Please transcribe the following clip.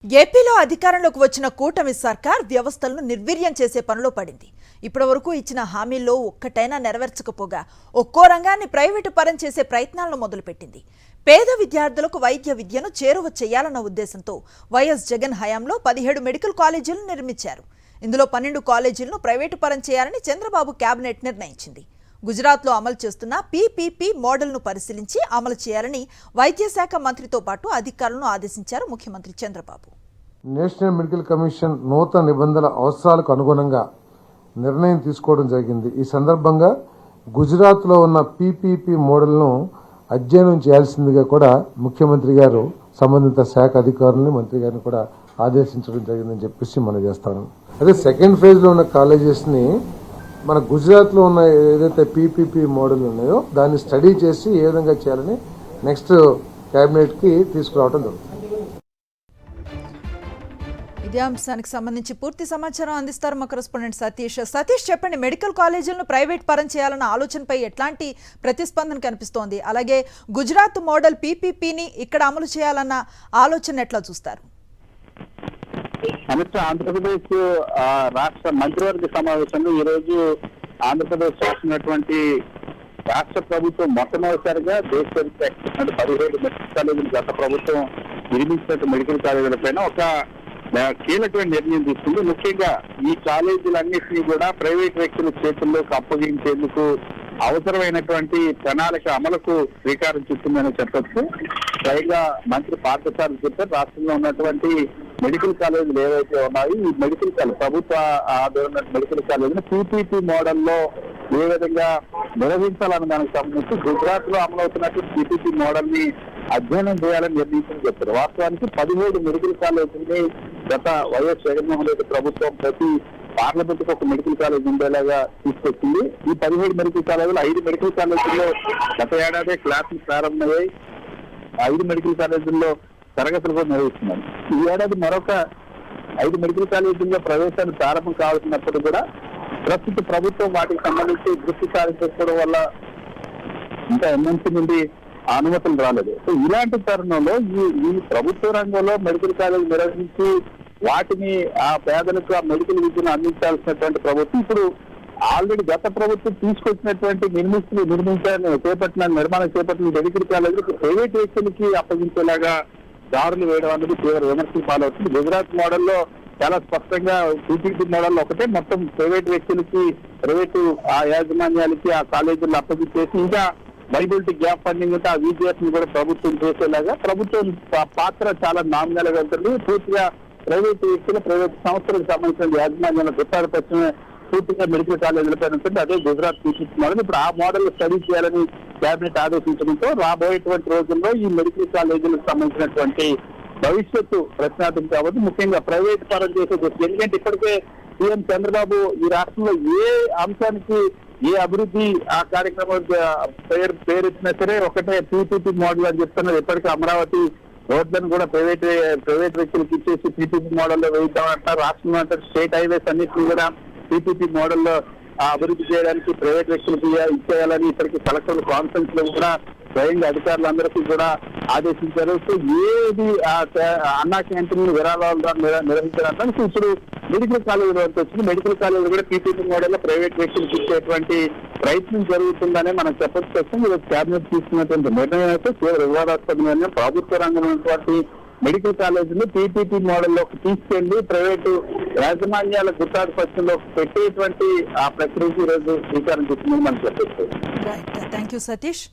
ఏపీలో అధికారంలోకి వచ్చిన కూటమి సర్కార్ వ్యవస్థలను నిర్వీర్యం చేసే పనిలో పడింది. ఇప్పటివరకు ఇచ్చిన హామీల్లో ఒక్కటైనా నెరవేర్చకపోగా ఒక్కో రంగాన్ని ప్రైవేటు పరం చేసే ప్రయత్నాలను మొదలుపెట్టింది. పేద విద్యార్థులకు వైద్య విద్యను చేరువ చేయాలన్న ఉద్దేశంతో వైఎస్ జగన్ హయాంలో 17 మెడికల్ కాలేజీలను నిర్మించారు. ఇందులో 12 కాలేజీలను ప్రైవేటు పరం చేయాలని చంద్రబాబు కేబినెట్ నిర్ణయించింది. గుజరాత్లో అమలు చేస్తున్న పీపీపీ మోడల్ను పరిశీలించి అమలు చేయాలని వైద్య శాఖ మంత్రితో పాటు అధికారులను ఆదేశించారు ముఖ్యమంత్రి చంద్రబాబు. నేషనల్ మెడికల్ కమిషన్ నూతన నిబంధనల అవసరాలకు అనుగుణంగా నిర్ణయం తీసుకోవడం జరిగింది. ఈ సందర్భంగా గుజరాత్లో ఉన్న పీపీపీ మోడల్ను అధ్యయనం చేయాల్సిందిగా కూడా ముఖ్యమంత్రి గారు సంబంధిత శాఖ అధికారులను మంత్రి గారిని కూడా ఆదేశించడం జరిగిందని చెప్పేసి మనం చేస్తాను. అదే సెకండ్ ఫేజ్ లో ఉన్న కాలేజెస్ ని మన గుజరాత్ లో ఉన్న ఏదైతే పీపీపీ మోడల్ ఉన్నాయో దాన్ని స్టడీ చేసి ఏ విధంగా చేయాలని నెక్స్ట్ కేబినెట్ కి తీసుకురావడం జరుగుతుంది. ఇదే అంశానికి సంబంధించి పూర్తి సమాచారం అందిస్తారు మా కరెస్పాండెంట్ సతీష్. సతీష్, చెప్పండి, మెడికల్ కాలేజీలను ప్రైవేట్ పరం చేయాలన్న ఆలోచనపై ఎట్లాంటి ప్రతిస్పందన కనిపిస్తోంది? అలాగే గుజరాత్ మోడల్ పీపీపీని ఇక్కడ అమలు చేయాలన్న ఆలోచన ఎట్లా చూస్తారు? ఆంధ్రప్రదేశ్ రాష్ట్ర మంత్రివర్గ సమావేశంలో ఈ రోజు ఆంధ్రప్రదేశ్ చేసినటువంటి రాష్ట్ర ప్రభుత్వం మొట్టమొదటిసారిగా దేశ చరిత్ర 17 మెడికల్ కాలేజీలు గత ప్రభుత్వం నిర్మించినట్టు మెడికల్ కాలేజీల పైన ఒక కీలకమైన నిర్ణయం తీసుకుంది. ముఖ్యంగా ఈ కాలేజీలన్నింటినీ కూడా ప్రైవేట్ వ్యక్తుల చేతుల్లోకి అప్పగించేందుకు అవసరమైనటువంటి ప్రణాళిక అమలుకు శ్రీకారం చుట్టిందని చెప్పొచ్చు. పైగా మంత్రి పార్థసారథి చెప్పారు, రాష్ట్రంలో ఉన్నటువంటి మెడికల్ కాలేజీలు ఏవైతే ఉన్నాయో ఈ మెడికల్ కాలేజ్ ప్రభుత్వ ఆధార మెడికల్ కాలేజీని పీపీపీ మోడల్లో ఏ విధంగా నిర్వహించాలని దానికి సంబంధించి గుజరాత్ లో అమలవుతున్నట్టు పీపీపీ మోడల్ ని అధ్యయనం చేయాలని నిర్ణయించని చెప్పారు. వాస్తవానికి 17 మెడికల్ కాలేజీని గత వైఎస్ జగన్మోహన్ రెడ్డి ప్రభుత్వం ప్రతి పార్లమెంట్ కు ఒక మెడికల్ కాలేజ్ ఉండేలాగా తీసుకొచ్చింది. ఈ 17 మెడికల్ కాలేజీలు 5 మెడికల్ కాలేజీల్లో గత ఏడాది క్లాసులు ప్రారంభమయ్యాయి. 5 మెడికల్ కాలేజీల్లో తరగతులు కూడా నిర్వహిస్తున్నారు. ఈ ఏడాది మరొక 5 మెడికల్ కాలేజీల్లో ప్రవేశాలు ప్రారంభం కావాల్సినప్పుడు కూడా ప్రస్తుత ప్రభుత్వం వాటికి సంబంధించి దృష్టి సారించకపోవడం వల్ల ఇంకా ఎంఎన్సీ నుండి అనుమతులు రాలేదు. సో ఇలాంటి తరుణంలో ఈ ప్రభుత్వ రంగంలో మెడికల్ కాలేజ్ నిర్వహించి వాటిని ఆ పేదలకు ఆ మెడికల్ విద్యను అందించాల్సినటువంటి ప్రభుత్వం ఇప్పుడు ఆల్రెడీ గత ప్రభుత్వం తీసుకొచ్చినటువంటి నిర్మాణం చేపట్టిన మెడికల్ కాలేజీలు ప్రైవేట్ వ్యక్తులకి అప్పగించేలాగా దారులు వేయడం అనేది తీవ్ర విమర్శలు పాలవుతుంది. గుజరాత్ మోడల్లో చాలా స్పష్టంగా పీపీపీ మోడల్ ఒకటే మొత్తం ప్రైవేట్ వ్యక్తులకి ప్రైవేటు ఆ యాజమాన్యాలకి ఆ కాలేజీలు అప్పగించేసి ఇంకా వైబిలిటీ గ్యాప్ ఫండింగ్ ఉంటే ఆ విజిఎస్ ని కూడా ప్రభుత్వం చేసేలాగా ప్రభుత్వం పాత్ర చాలా నామినల్ గా ఉంటుంది. పూర్తిగా ప్రైవేట్ వ్యక్తులు ప్రైవేట్ సంస్థలకు సంబంధించిన యాజమాన్యాల గుర్తాపరిచమే పూర్తిగా మెడికల్ కాలేజీలపై ఉంటుంది. అదే గుజరాత్ పీపీపీ మోడల్. ఇప్పుడు ఆ మోడల్ స్టడీ చేయాలని కేబినెట్ ఆదేశించడంతో రాబోయేటువంటి రోజుల్లో ఈ మెడికల్ కాలేజీలకు సంబంధించినటువంటి భవిష్యత్తు ప్రశ్నార్థం కాబట్టి ముఖ్యంగా ప్రైవేట్ పరం చేసేది. ఎందుకంటే ఇప్పటికే సీఎం చంద్రబాబు ఈ రాష్ట్రంలో ఏ అంశానికి ఏ అభివృద్ధి ఆ కార్యక్రమం పేరెత్తినా సరే ఒకటే పీపీపీ మోడల్ అని చెప్తున్నారు. ఇప్పటికీ అమరావతి రోడ్లను కూడా ప్రైవేట్ వ్యక్తులకు ఇచ్చేసి పీపీపీ మోడల్లో వేయిద్దామంటారు. రాష్ట్రంలో అంటారు స్టేట్ హైవేస్ అన్నింటినీ కూడా పీపీపీ మోడల్లో అభివృద్ధి చేయడానికి ప్రైవేట్ వ్యక్తులకు ఇచ్చేయాలని ఇప్పటికీ కలెక్టర్ల కాన్ఫరెన్స్ లో కూడా స్వయంగా అధికారులందరికీ కూడా ఆదేశించారు. సో ఏది అన్నా క్యాంటీన్ విరాళాలు నిర్వహించడానికి సో ఇప్పుడు మెడికల్ కాలేజీ వరకు వచ్చింది. మెడికల్ కాలేజీ కూడా పీపీపీ మోడల్ లో ప్రైవేట్ వ్యక్తులకు ఇచ్చేటువంటి ప్రయత్నం జరుగుతుందని మనం చెప్పొచ్చు. ఈరోజు కేబినెట్ తీసుకున్నటువంటి నిర్ణయం అయితే తీవ్ర వివాదాస్పదమైన ప్రభుత్వ రంగంలో ఉన్నటువంటి మెడికల్ కాలేజీలు పీపీపీ మోడల్లోకి తీసుకెళ్లి ప్రైవేటు యాజమాన్యాల గుర్తాధిపత్యంలో పెట్టేటువంటి ఆ ప్రక్రియకి ఈరోజు శ్రీకారం చుట్టిందని మనం చెప్పొచ్చు. Thank you Satish.